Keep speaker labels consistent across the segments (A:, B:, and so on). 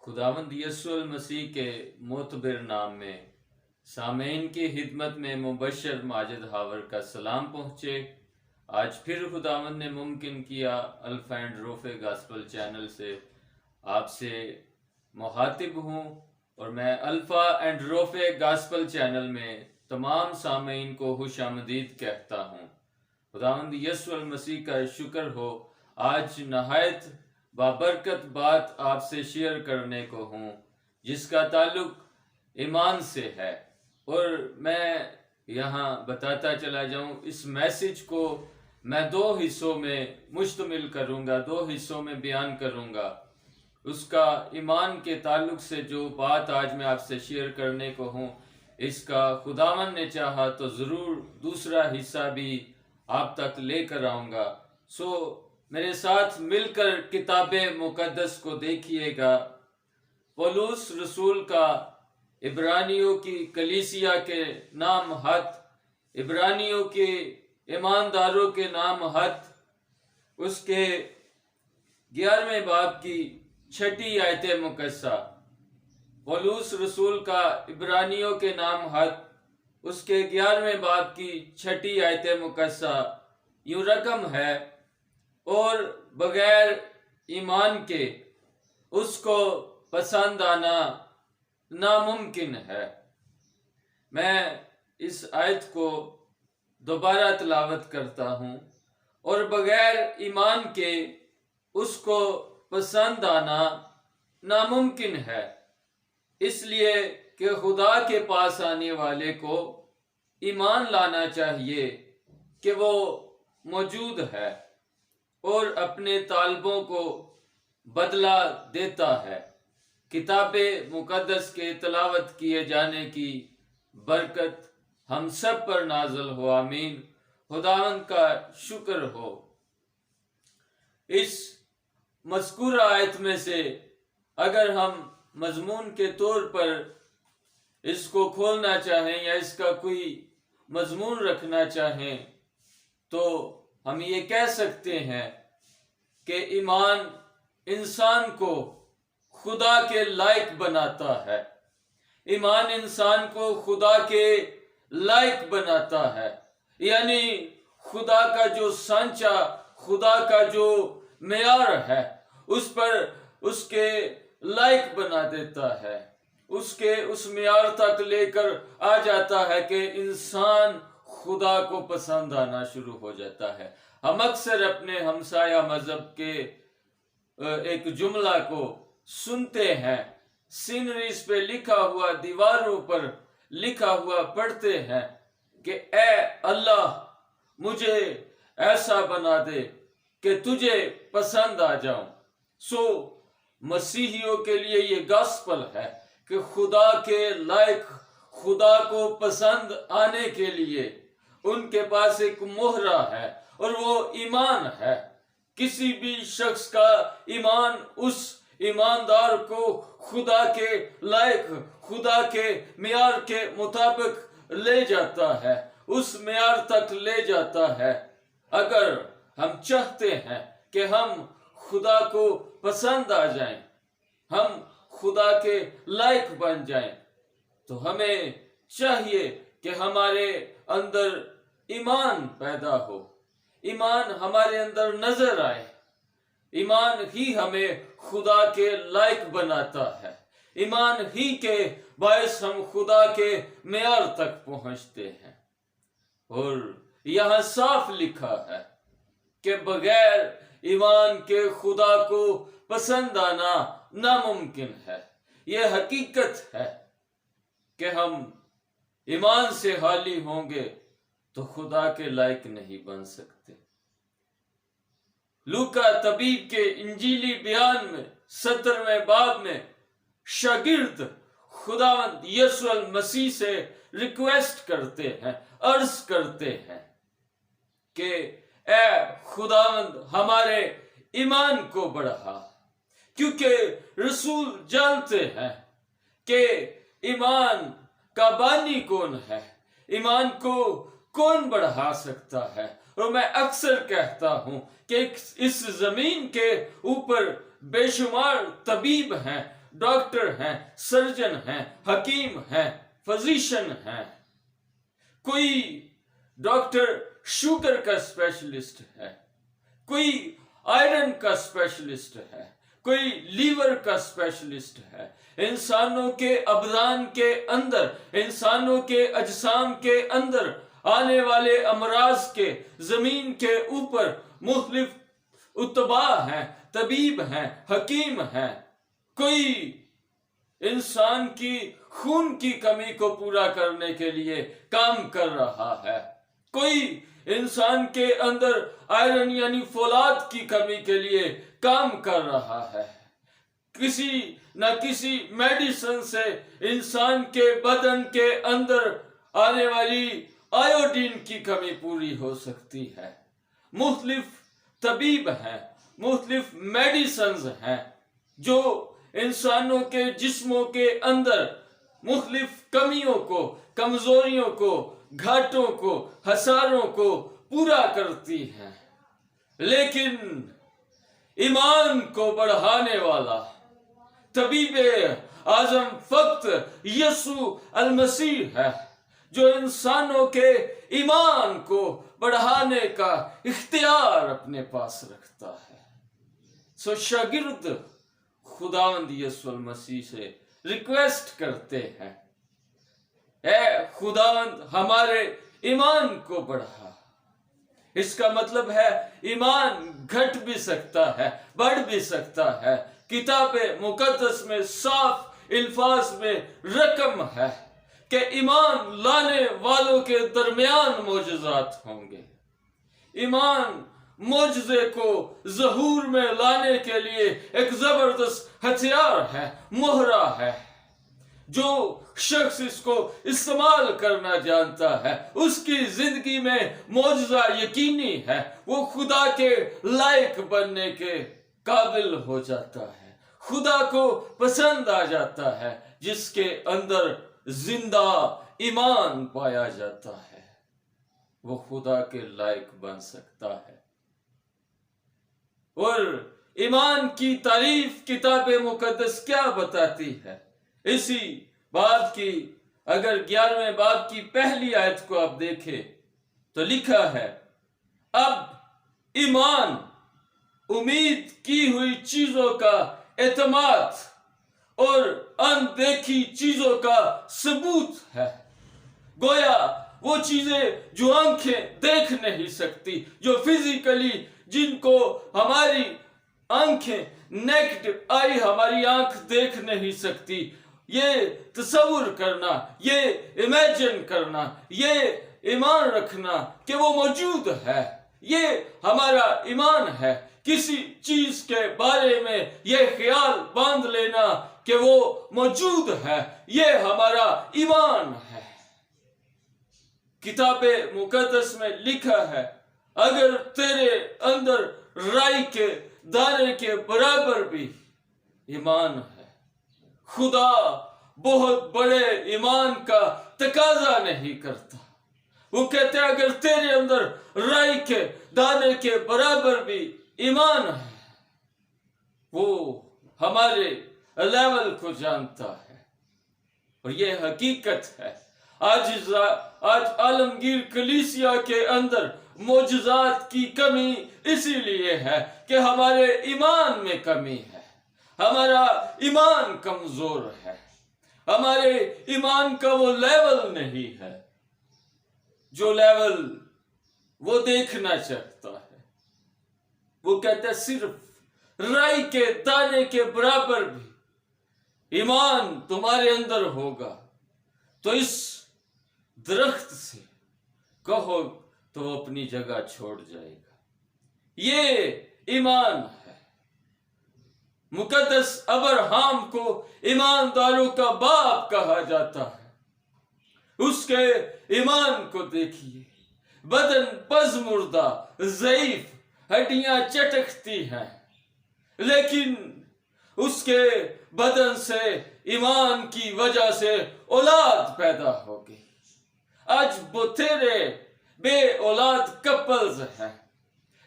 A: خداوند یسوع المسیح کے معتبر نام میں سامعین کی خدمت میں مبشر ماجد ہاور کا سلام پہنچے۔ آج پھر خداوند نے ممکن کیا الفا اینڈ روفے گاسپل چینل سے آپ سے مخاطب ہوں، اور میں الفا اینڈ روفے گاسپل چینل میں تمام سامعین کو خوش آمدید کہتا ہوں۔ خداوند یسوع المسیح کا شکر ہو، آج نہایت بابرکت بات آپ سے شیئر کرنے کو ہوں جس کا تعلق ایمان سے ہے، اور میں یہاں بتاتا چلا جاؤں اس میسج کو میں 2 حصوں میں مشتمل کروں گا، 2 حصوں میں بیان کروں گا۔ اس کا ایمان کے تعلق سے جو بات آج میں آپ سے شیئر کرنے کو ہوں، اس کا خداوند نے چاہا تو ضرور دوسرا حصہ بھی آپ تک لے کر آؤں گا۔ میرے ساتھ مل کر کتاب مقدس کو دیکھیے گا۔ پولس رسول کا عبرانیوں کی کلیسیا کے نام خط، عبرانیوں کے ایمانداروں کے نام خط، اس کے 11ویں باب کی 6 آیت مقدسہ۔ پولس رسول کا عبرانیوں کے نام خط، اس کے 11ویں باب کی 6 آیت مقدسہ یوں رقم ہے: اور بغیر ایمان کے اس کو پسند آنا ناممکن ہے۔ میں اس آیت کو دوبارہ تلاوت کرتا ہوں: اور بغیر ایمان کے اس کو پسند آنا ناممکن ہے، اس لیے کہ خدا کے پاس آنے والے کو ایمان لانا چاہیے کہ وہ موجود ہے اور اپنے طالبوں کو بدلہ دیتا ہے۔ کتاب مقدس کے تلاوت کیے جانے کی برکت ہم سب پر نازل ہو، آمین۔ خداوند کا شکر ہو۔ اس مذکورہ آیت میں سے اگر ہم مضمون کے طور پر اس کو کھولنا چاہیں یا اس کا کوئی مضمون رکھنا چاہیں تو ہم یہ کہہ سکتے ہیں کہ ایمان انسان کو خدا کے لائق بناتا ہے۔ ایمان انسان کو خدا کے لائق بناتا ہے، یعنی خدا کا جو سانچہ، خدا کا جو معیار ہے، اس پر اس کے لائق بنا دیتا ہے، اس معیار تک لے کر آ جاتا ہے کہ انسان خدا کو پسند آنا شروع ہو جاتا ہے۔ ہم اکثر اپنے ہمسایہ مذہب کے ایک جملہ کو سنتے ہیں، سینریز پہ لکھا ہوا، دیواروں پر لکھا ہوا پڑھتے ہیں کہ اے اللہ مجھے ایسا بنا دے کہ تجھے پسند آ جاؤں۔ مسیحیوں کے لیے یہ گاسپل ہے کہ خدا کے لائق، خدا کو پسند آنے کے لیے ان کے پاس ایک مہرہ ہے، اور وہ ایمان ہے۔ کسی بھی شخص کا ایمان اس ایماندار کو خدا کے لائق، خدا کے معیار کے مطابق لے جاتا ہے، اس معیار تک لے جاتا ہے۔ اگر ہم چاہتے ہیں کہ ہم خدا کو پسند آ جائیں، ہم خدا کے لائق بن جائیں، تو ہمیں چاہیے کہ ہمارے اندر ایمان پیدا ہو، ایمان ہمارے اندر نظر آئے۔ ایمان ہی ہمیں خدا کے لائق بناتا ہے، ایمان ہی کے باعث ہم خدا کے معیار تک پہنچتے ہیں۔ اور یہاں صاف لکھا ہے کہ بغیر ایمان کے خدا کو پسند آنا ناممکن ہے۔ یہ حقیقت ہے کہ ہم ایمان سے خالی ہوں گے تو خدا کے لائق نہیں بن سکتے۔ لوکا طبیب کے انجیلی بیان میں 17ویں باب میں شاگرد خداوند یسوع المسیح سے ریکویسٹ کرتے ہیں، عرض کرتے ہیں کہ اے خداوند ہمارے ایمان کو بڑھا، کیونکہ رسول جانتے ہیں کہ ایمان کا بانی کون ہے، ایمان کو کون بڑھا سکتا ہے۔ اور میں اکثر کہتا ہوں کہ اس زمین کے اوپر بے شمار طبیب ہیں، ڈاکٹر ہیں، سرجن ہیں، حکیم ہیں، فزیشین ہیں. کوئی ڈاکٹر شوگر کا اسپیشلسٹ ہے، کوئی آئرن کا اسپیشلسٹ ہے، کوئی لیور کا اسپیشلسٹ ہے. انسانوں کے ابدان کے اندر، انسانوں کے اجسام کے اندر آنے والے امراض کے زمین کے اوپر مختلف اطباء ہیں، طبیب ہیں، حکیم ہیں. کوئی انسان کی خون کی کمی کو پورا کرنے کے لیے کام کر رہا ہے، کوئی انسان کے اندر آئرن یعنی فولاد کی کمی کے لیے کام کر رہا ہے. کسی نہ کسی میڈیسن سے انسان کے بدن کے اندر آنے والی آیوڈین کی کمی پوری ہو سکتی ہے. مختلف طبیب ہیں، مختلف میڈیسنز ہیں جو انسانوں کے جسموں کے اندر مختلف کمیوں کو، کمزوریوں کو، گھاٹوں کو، خساروں کو پورا کرتی ہیں. لیکن ایمان کو بڑھانے والا طبیب اعظم فقط یسوع المسیح ہے جو انسانوں کے ایمان کو بڑھانے کا اختیار اپنے پاس رکھتا ہے. سو شاگرد خداوند یسوع المسیح سے ریکویسٹ کرتے ہیں، اے خداوند ہمارے ایمان کو بڑھا. اس کا مطلب ہے ایمان گھٹ بھی سکتا ہے، بڑھ بھی سکتا ہے. کتاب مقدس میں صاف الفاظ میں رقم ہے کہ ایمان لانے والوں کے درمیان معجزات ہوں گے. ایمان معجزے کو ظہور میں لانے کے لیے ایک زبردست ہتھیار ہے، مہرہ ہے. جو شخص اس کو استعمال کرنا جانتا ہے اس کی زندگی میں معجزہ یقینی ہے. وہ خدا کے لائق بننے کے قابل ہو جاتا ہے، خدا کو پسند آ جاتا ہے. جس کے اندر زندہ ایمان پایا جاتا ہے وہ خدا کے لائق بن سکتا ہے. اور ایمان کی تعریف کتاب مقدس کیا بتاتی ہے؟ اسی بات کی اگر 11ویں باب کی پہلی آیت کو آپ دیکھیں تو لکھا ہے، اب ایمان امید کی ہوئی چیزوں کا اعتماد اور اندیکھی چیزوں کا ثبوت ہے. گویا وہ چیزیں جو آنکھیں دیکھ نہیں سکتی، جو فزیکلی جن کو ہماری آنکھیں نیکڈ آئی ہماری آنکھ دیکھ نہیں سکتی، یہ تصور کرنا، یہ امیجن کرنا، یہ ایمان رکھنا کہ وہ موجود ہے، یہ ہمارا ایمان ہے. کسی چیز کے بارے میں یہ خیال باندھ لینا کہ وہ موجود ہے، یہ ہمارا ایمان ہے. کتاب مقدس میں لکھا ہے، اگر تیرے اندر رائی کے دانے کے برابر بھی ایمان ہے، خدا بہت بڑے ایمان کا تقاضا نہیں کرتا. وہ کہتے ہیں اگر تیرے اندر رائی کے دانے کے برابر بھی ایمان ہے، وہ ہمارے لیول کو جانتا ہے. اور یہ حقیقت ہے. آج عالمگیر کلیسیا کے اندر معجزات کی کمی اسی لیے ہے کہ ہمارے ایمان میں کمی ہے. ہمارا ایمان کمزور ہے، ہمارے ایمان کا وہ لیول نہیں ہے جو لیول وہ دیکھنا چاہتا ہے. وہ کہتا ہے صرف رائی کے دانے کے برابر بھی ایمان تمہارے اندر ہوگا تو اس درخت سے کہو تو وہ اپنی جگہ چھوڑ جائے گا. یہ ایمان ہے. مقدس ابراہم کو ایمانداروں کا باپ کہا جاتا ہے. اس کے ایمان کو دیکھیے، بدن پزمردہ، ضعیف، ہڈیاں چٹکتی ہیں، لیکن اس کے بدن سے ایمان کی وجہ سے اولاد پیدا ہو گئی. آج بتھیرے بے اولاد کپلز ہیں،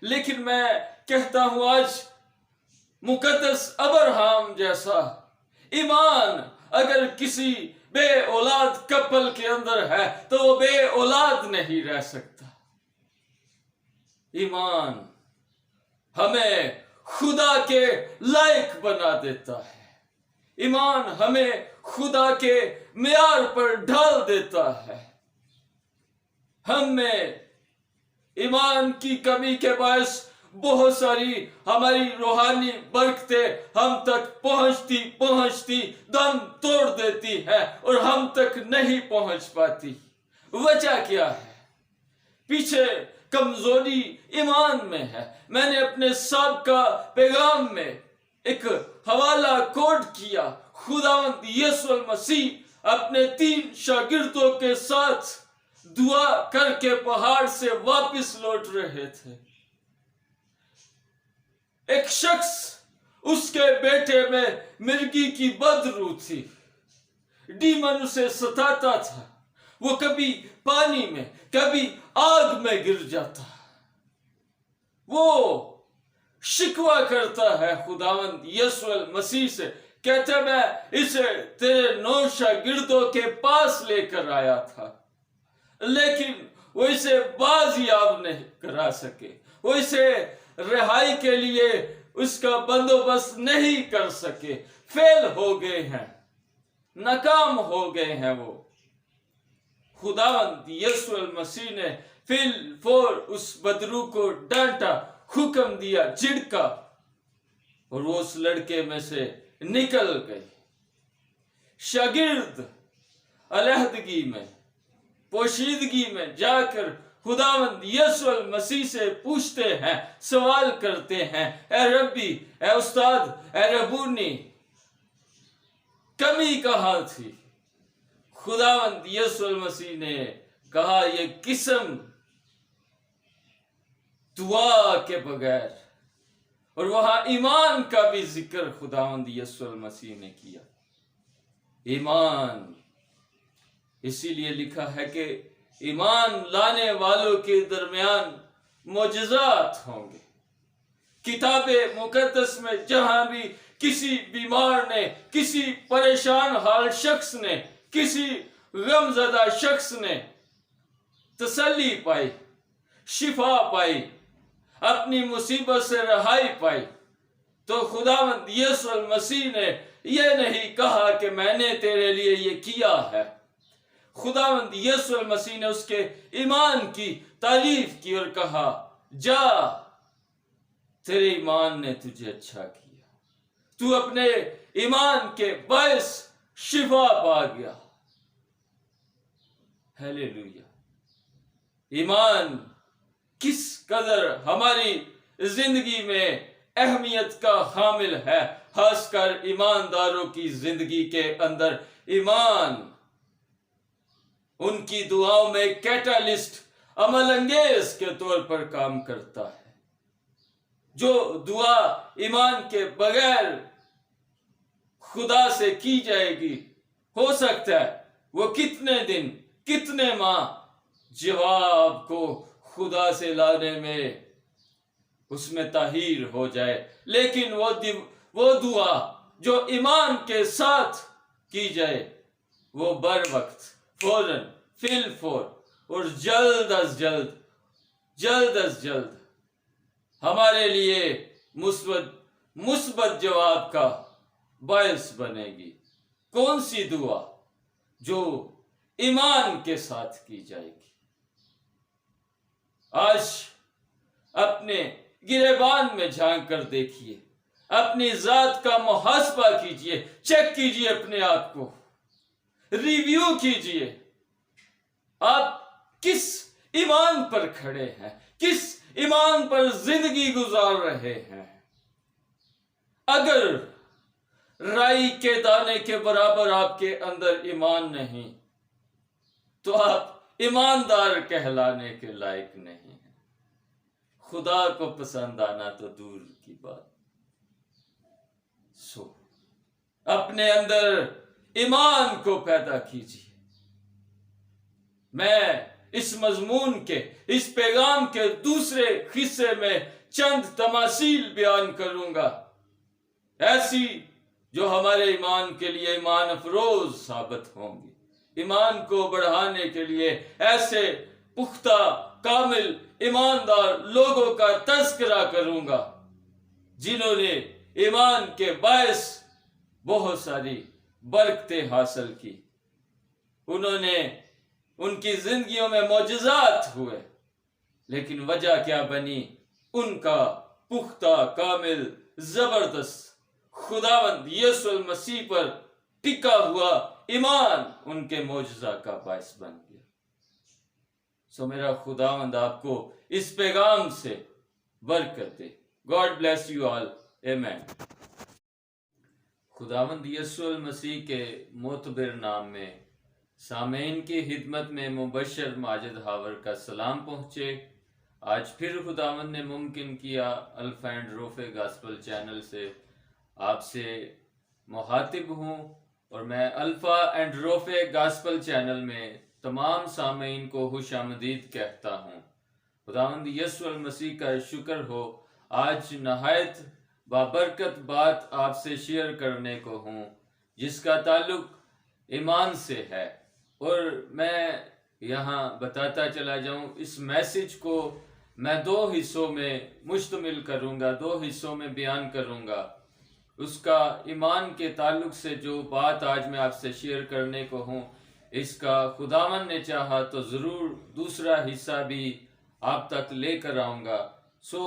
A: لیکن میں کہتا ہوں آج مقدس ابراہم جیسا ایمان اگر کسی بے اولاد کپل کے اندر ہے تو وہ بے اولاد نہیں رہ سکتا۔ ایمان ہمیں خدا کے لائق بنا دیتا ہے، ایمان ہمیں خدا کے معیار پر ڈھال دیتا ہے۔ ہم میں ایمان کی کمی کے باعث بہت ساری ہماری روحانی برکتیں ہم تک پہنچتی دم توڑ دیتی ہے اور ہم تک نہیں پہنچ پاتی۔ وجہ کیا ہے؟ پیچھے کمزوری ایمان میں ہے۔ میں نے اپنے سابقہ پیغام میں ایک حوالہ کوٹ کیا، خداوند یسوع المسیح اپنے 3 شاگردوں کے ساتھ دعا کر کے پہاڑ سے واپس لوٹ رہے تھے۔ ایک شخص، اس کے بیٹے میں مرگی کی بدبو تھی، ڈیمن اسے ستاتا تھا، وہ کبھی پانی میں کبھی آگ میں گر جاتا، وہ شکوہ کرتا ہے خداوند یسوع المسیح سے، کہتا میں اسے تیرے 9 شاگردوں کے پاس لے کر آیا تھا، لیکن وہ اسے بازیاب نہیں کرا سکے، وہ اسے رہائی کے لیے اس کا بندوبست نہیں کر سکے، فیل ہو گئے ہیں، ناکام ہو گئے ہیں۔ وہ خداوند یسوع المسیح نے فی الفور اس بدرو کو ڈانٹا، حکم دیا، جھڑکا، اور وہ اس لڑکے میں سے نکل گئے۔ شاگرد علیحدگی میں، پوشیدگی میں جا کر خداوند یسوع المسیح سے پوچھتے ہیں، سوال کرتے ہیں، اے ربی، اے استاد، اے ربونی، کمی کہاں تھی؟ خداوند یسوع المسیح نے کہا، یہ قسم دعا کے بغیر، اور وہاں ایمان کا بھی ذکر خداوند یسوع المسیح نے کیا۔ ایمان، اسی لیے لکھا ہے کہ ایمان لانے والوں کے درمیان معجزات ہوں گے۔ کتاب مقدس میں جہاں بھی کسی بیمار نے، کسی پریشان حال شخص نے، کسی غم زدہ شخص نے تسلی پائی، شفا پائی، اپنی مصیبت سے رہائی پائی، تو خداوند یسوع المسیح نے یہ نہیں کہا کہ میں نے تیرے لیے یہ کیا ہے۔ خداوند یسوع المسیح نے اس کے ایمان کی تعریف کی اور کہا، جا، تیرے ایمان نے تجھے اچھا کیا، تو اپنے ایمان کے باعث شفا پا گیا۔ ہیلیلویا! ایمان کس قدر ہماری زندگی میں اہمیت کا حامل ہے، خاص کر ایمانداروں کی زندگی کے اندر ایمان ان کی دعاؤں میں کیٹالسٹ، عمل انگیز کے طور پر کام کرتا ہے۔ جو دعا ایمان کے بغیر خدا سے کی جائے گی، ہو سکتا ہے وہ کتنے دن، کتنے ماہ جواب کو خدا سے لانے میں اس میں تاخیر ہو جائے، لیکن وہ دعا جو ایمان کے ساتھ کی جائے، وہ بر وقت، فوراً، فی الفور، اور جلد از جلد ہمارے لیے مثبت جواب کا باعث بنے گی۔ کون سی دعا؟ جو ایمان کے ساتھ کی جائے گی۔ آج اپنے گریبان میں جھانک کر دیکھیے، اپنی ذات کا محاسبہ کیجئے، چیک کیجئے اپنے آپ کو، ریویو کیجئے، آپ کس ایمان پر کھڑے ہیں، کس ایمان پر زندگی گزار رہے ہیں۔ اگر رائی کے دانے کے برابر آپ کے اندر ایمان نہیں، تو آپ ایماندار کہلانے کے لائق نہیں ہیں۔ خدا کو پسند آنا تو دور کی بات۔ اپنے اندر ایمان کو پیدا کیجیے۔ میں اس مضمون کے، اس پیغام کے دوسرے حصے میں چند تماثیل بیان کروں گا، ایسی جو ہمارے ایمان کے لیے ایمان افروز ثابت ہوں گی۔ ایمان کو بڑھانے کے لیے ایسے پختہ کامل ایماندار لوگوں کا تذکرہ کروں گا جنہوں نے ایمان کے باعث بہت ساری برکتیں حاصل کی، انہوں نے ان کی زندگیوں میں معجزات ہوئے، لیکن وجہ کیا بنی؟ ان کا پختہ کامل زبردست خداوند یسوع المسیح پر ٹکا ہوا ایمان ان کے معجزہ کا باعث بن گیا۔ سو میرا خداوند آپ کو اس پیغام سے برکت دے۔ گاڈ بلیس یو آل، آمین۔ خداوند یسوع المسیح کے معتبر نام میں سامعین کی خدمت میں مبشر ماجد ہاور کا سلام پہنچے۔ آج پھر خداوند نے ممکن کیا الفا اینڈ روفے گاسپل چینل سے آپ سے مخاطب ہوں، اور میں الفا اینڈ روفے گاسپل چینل میں تمام سامعین کو خوش آمدید کہتا ہوں۔ خداوند یسوع المسیح کا شکر ہو، آج نہایت بابرکت بات آپ سے شیئر کرنے کو ہوں جس کا تعلق ایمان سے ہے، اور میں یہاں بتاتا چلا جاؤں، اس میسج کو میں 2 حصوں میں مشتمل کروں گا، 2 حصوں میں بیان کروں گا۔ اس کا ایمان کے تعلق سے جو بات آج میں آپ سے شیئر کرنے کو ہوں، اس کا خداوند نے چاہا تو ضرور دوسرا حصہ بھی آپ تک لے کر آؤں گا۔ سو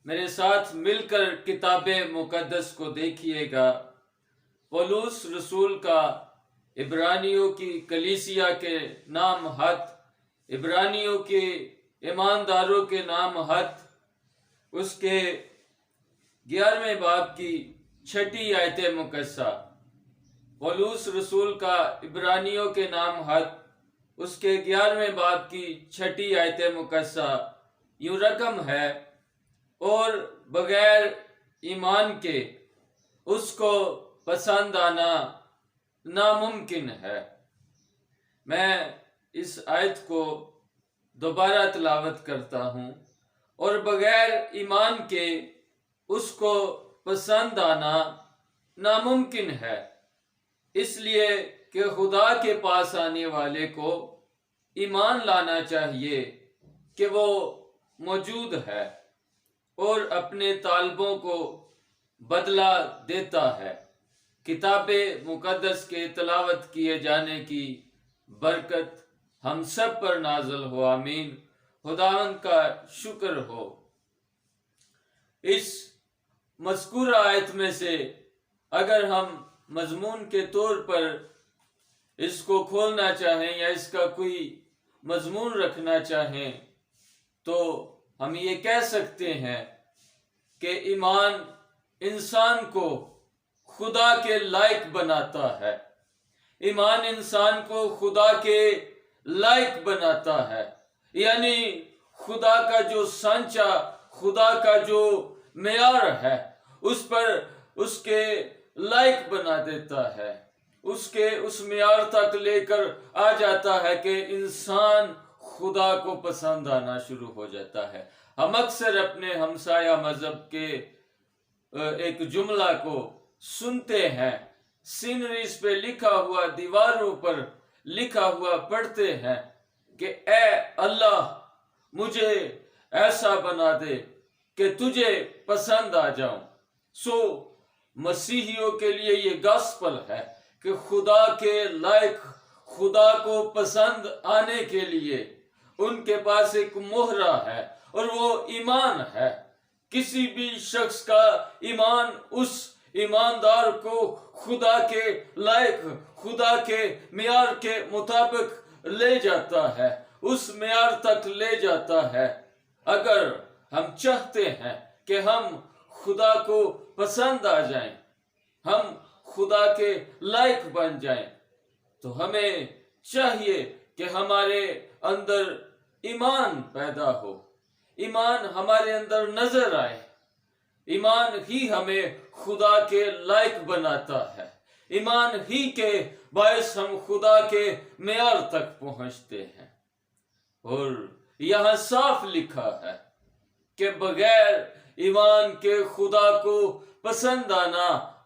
A: میرے ساتھ مل کر کتاب مقدس کو دیکھیے گا۔ پولس رسول کا عبرانیوں کی کلیسیا کے نام خط، عبرانیوں کے ایمانداروں کے نام خط، اس کے 11ویں باب کی 6 آیت مقدسہ۔ پولس رسول کا عبرانیوں کے نام خط، اس کے 11ویں باب کی 6 آیت مقدسہ یوں رقم ہے: اور بغیر ایمان کے اس کو پسند آنا ناممکن ہے۔ میں اس آیت کو دوبارہ تلاوت کرتا ہوں: اور بغیر ایمان کے اس کو پسند آنا ناممکن ہے، اس لیے کہ خدا کے پاس آنے والے کو ایمان لانا چاہیے کہ وہ موجود ہے اور اپنے طالبوں کو بدلہ دیتا ہے۔ کتاب مقدس کے تلاوت کیے جانے کی برکت ہم سب پر نازل ہو، آمین۔ خداوند کا شکر ہو۔ اس مذکورہ آیت میں سے اگر ہم مضمون کے طور پر اس کو کھولنا چاہیں یا اس کا کوئی مضمون رکھنا چاہیں تو ہم یہ کہہ سکتے ہیں کہ ایمان انسان کو خدا کے لائق بناتا ہے۔ ایمان انسان کو خدا کے لائق بناتا ہے، یعنی خدا کا جو سانچہ، خدا کا جو معیار ہے، اس پر اس کے لائق بنا دیتا ہے، اس معیار تک لے کر آ جاتا ہے کہ انسان خدا کو پسند آنا شروع ہو جاتا ہے۔ ہم اکثر اپنے ہمسایہ مذہب کے ایک جملہ کو سنتے ہیں، سینریز پہ لکھا ہوا، دیواروں پر لکھا ہوا پڑھتے ہیں کہ اے اللہ مجھے ایسا بنا دے کہ تجھے پسند آ جاؤں۔ سو مسیحیوں کے لیے یہ گاسپل ہے کہ خدا کے لائق، خدا کو پسند آنے کے لیے ان کے پاس ایک مہرہ ہے، اور وہ ایمان ہے۔ کسی بھی شخص کا ایمان اس ایماندار کو خدا کے لائق، خدا کے معیار کے مطابق لے جاتا ہے، اس معیار تک لے جاتا ہے۔ اگر ہم چاہتے ہیں کہ ہم خدا کو پسند آ جائیں، ہم خدا کے لائق بن جائیں، تو ہمیں چاہیے کہ ہمارے اندر ایمان پیدا ہو، ایمان ہمارے اندر نظر آئے۔ ایمان ہی ہمیں خدا کے لائق بناتا ہے، ایمان ہی کے باعث ہم خدا کے معیار تک پہنچتے ہیں۔ اور یہاں صاف لکھا ہے کہ بغیر ایمان کے خدا کو پسند آنا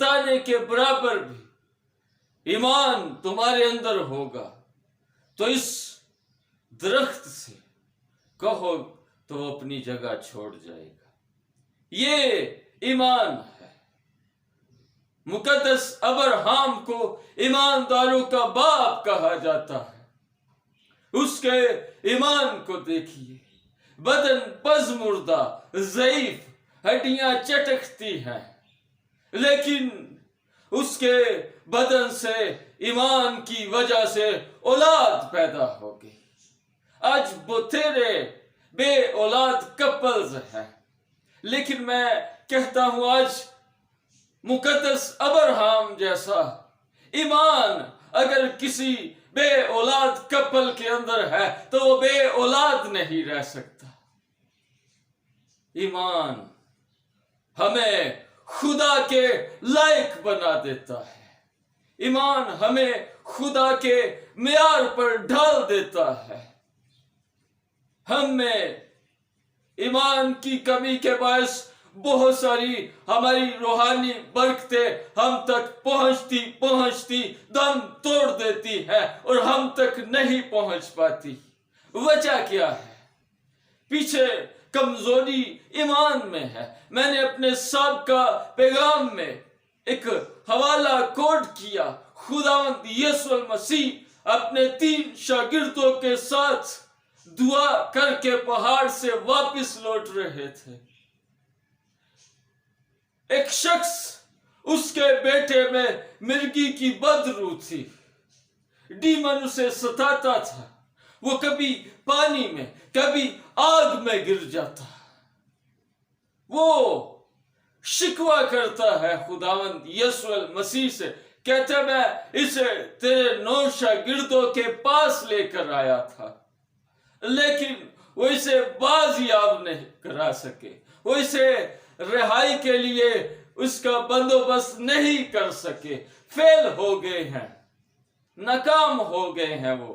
A: دانے کے برابر بھی ایمان تمہارے اندر ہوگا تو اس درخت سے کہو تو وہ اپنی جگہ چھوڑ جائے گا۔ یہ ایمان ہے۔ مقدس ابراہیم کو ایمانداروں کا باپ کہا جاتا ہے۔ اس کے ایمان کو دیکھیے، بدن پزمردہ، ضعیف، ہڈیاں چٹکتی ہیں، لیکن اس کے بدن سے ایمان کی وجہ سے اولاد پیدا ہو گئی۔ آج بتھیرے بے اولاد کپلز ہیں، لیکن میں کہتا ہوں آج مقدس ابراہیم جیسا ایمان اگر کسی بے اولاد کپل کے اندر ہے تو وہ بے اولاد نہیں رہ سکتا۔ ایمان ہمیں خدا کے لائق بنا دیتا ہے۔ ایمان ہمیں خدا کے معیار پر ڈھال دیتا ہے۔ ہم میں ایمان کی کمی کے باعث بہت ساری ہماری روحانی برکتیں ہم تک پہنچتی دم توڑ دیتی ہے اور ہم تک نہیں پہنچ پاتی۔ وجہ کیا ہے؟ پیچھے کمزوری ایمان میں ہے۔ میں نے اپنے سابقہ پیغام میں ایک حوالہ کوٹ کیا۔ خداوند یسوع المسیح اپنے 3 شاگردوں کے ساتھ دعا کر کے پہاڑ سے واپس لوٹ رہے تھے۔ ایک شخص، اس کے بیٹے میں مرگی کی بدرو تھی، ڈیمن اسے ستاتا تھا۔ وہ کبھی پانی میں کبھی آگ میں گر جاتا۔ وہ شکوہ کرتا ہے خداوند یسوع المسیح سے، کہتا میں اسے تیرے 9 شاگردوں کے پاس لے کر آیا تھا، لیکن وہ اسے بازیاب نہیں کرا سکے، وہ اسے رہائی کے لیے اس کا بندوبست نہیں کر سکے، فیل ہو گئے ہیں، ناکام ہو گئے ہیں۔ وہ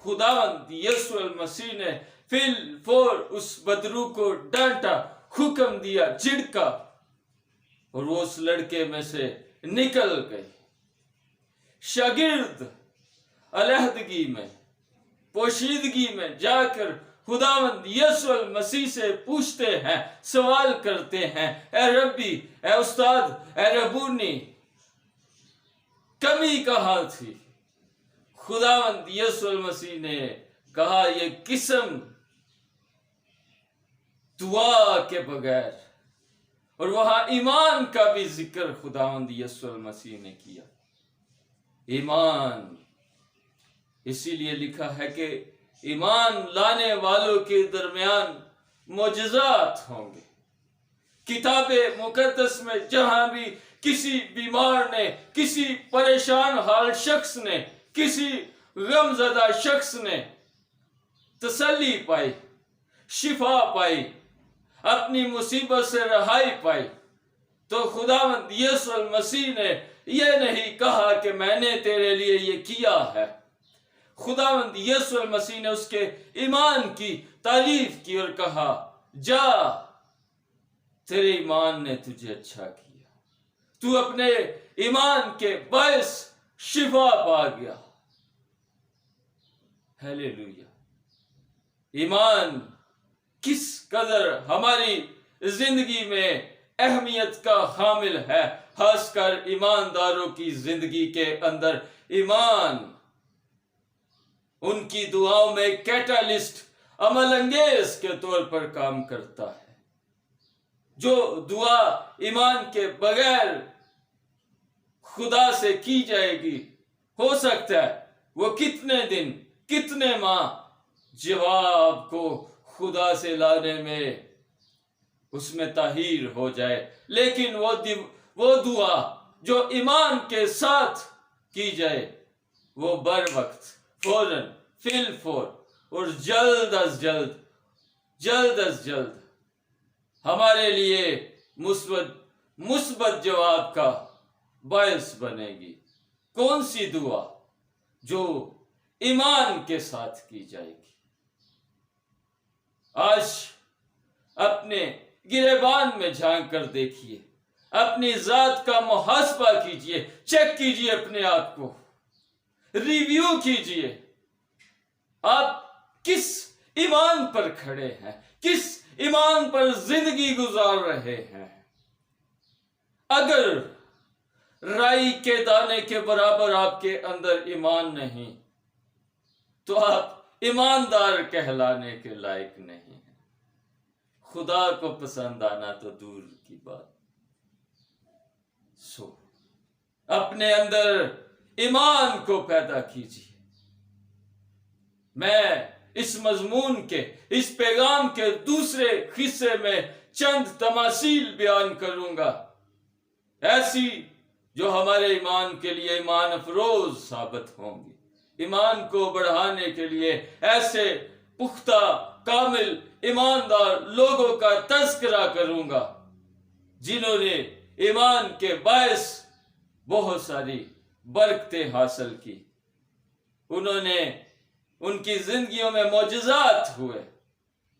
A: خداوند یسوع المسیح نے فی الفور اس بدرو کو ڈانٹا، حکم دیا، جھڑکا، اور وہ اس لڑکے میں سے نکل گئی۔ شاگرد علیحدگی میں، پوشیدگی میں جا کر خداوند یسوع المسیح سے پوچھتے ہیں، سوال کرتے ہیں، اے ربی، اے استاد، اے ربونی، کمی کہاں تھی؟ خداوند یسوع المسیح نے کہا، یہ قسم دعا کے بغیر، اور وہاں ایمان کا بھی ذکر خداوند یسوع المسیح نے کیا۔ ایمان، اسی لیے لکھا ہے کہ ایمان لانے والوں کے درمیان معجزات ہوں گے۔ کتاب مقدس میں جہاں بھی کسی بیمار نے، کسی پریشان حال شخص نے، کسی غم زدہ شخص نے تسلی پائی، شفا پائی، اپنی مصیبت سے رہائی پائی، تو خداوند یسوع المسیح نے یہ نہیں کہا کہ میں نے تیرے لیے یہ کیا ہے۔ خداوند یسوع المسیح نے اس کے ایمان کی تعریف کی اور کہا، جا، تیرے ایمان نے تجھے اچھا کیا، تو اپنے ایمان کے باعث شفا پا گیا۔ ہیلیلویا۔ ایمان کس قدر ہماری زندگی میں اہمیت کا حامل ہے، خاص کر ایمانداروں کی زندگی کے اندر ایمان ان کی دعاؤں میں کیٹالسٹ، عمل انگیز کے طور پر کام کرتا ہے۔ جو دعا ایمان کے بغیر خدا سے کی جائے گی، ہو سکتا ہے وہ کتنے دن، کتنے ماہ جواب کو خدا سے لانے میں اس میں تاخیر ہو جائے، لیکن وہ دعا جو ایمان کے ساتھ کی جائے وہ بر وقت، فوراً، فی الفور، اور جلد از جلد ہمارے لیے مثبت جواب کا باعث بنے گی۔ کون سی دعا؟ جو ایمان کے ساتھ کی جائے گی۔ آج اپنے گریبان میں جھانک کر دیکھیے، اپنی ذات کا محاسبہ کیجئے، چیک کیجئے اپنے آپ کو، ریویو کیجئے، آپ کس ایمان پر کھڑے ہیں، کس ایمان پر زندگی گزار رہے ہیں۔ اگر رائی کے دانے کے برابر آپ کے اندر ایمان نہیں تو آپ ایماندار کہلانے کے لائق نہیں ہیں۔ خدا کو پسند آنا تو دور کی بات۔ اپنے اندر ایمان کو پیدا کیجیے۔ میں اس مضمون کے، اس پیغام کے دوسرے حصے میں چند تماثیل بیان کروں گا، ایسی جو ہمارے ایمان کے لیے ایمان افروز ثابت ہوں گی۔ ایمان کو بڑھانے کے لیے ایسے پختہ، کامل، ایماندار لوگوں کا تذکرہ کروں گا جنہوں نے ایمان کے باعث بہت ساری برکتیں حاصل کی۔ انہوں نے، ان کی زندگیوں میں معجزات ہوئے،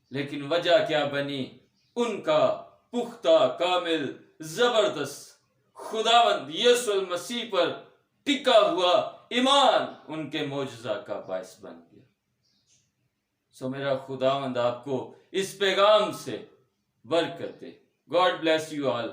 A: لیکن وجہ کیا بنی؟ ان کا پختہ، کامل، زبردست خداوند یسوع المسیح پر ٹکا ہوا ایمان ان کے معجزہ کا باعث بن گیا۔ میرا خداوند آپ کو اس پیغام سے برکت دے۔ God bless you all.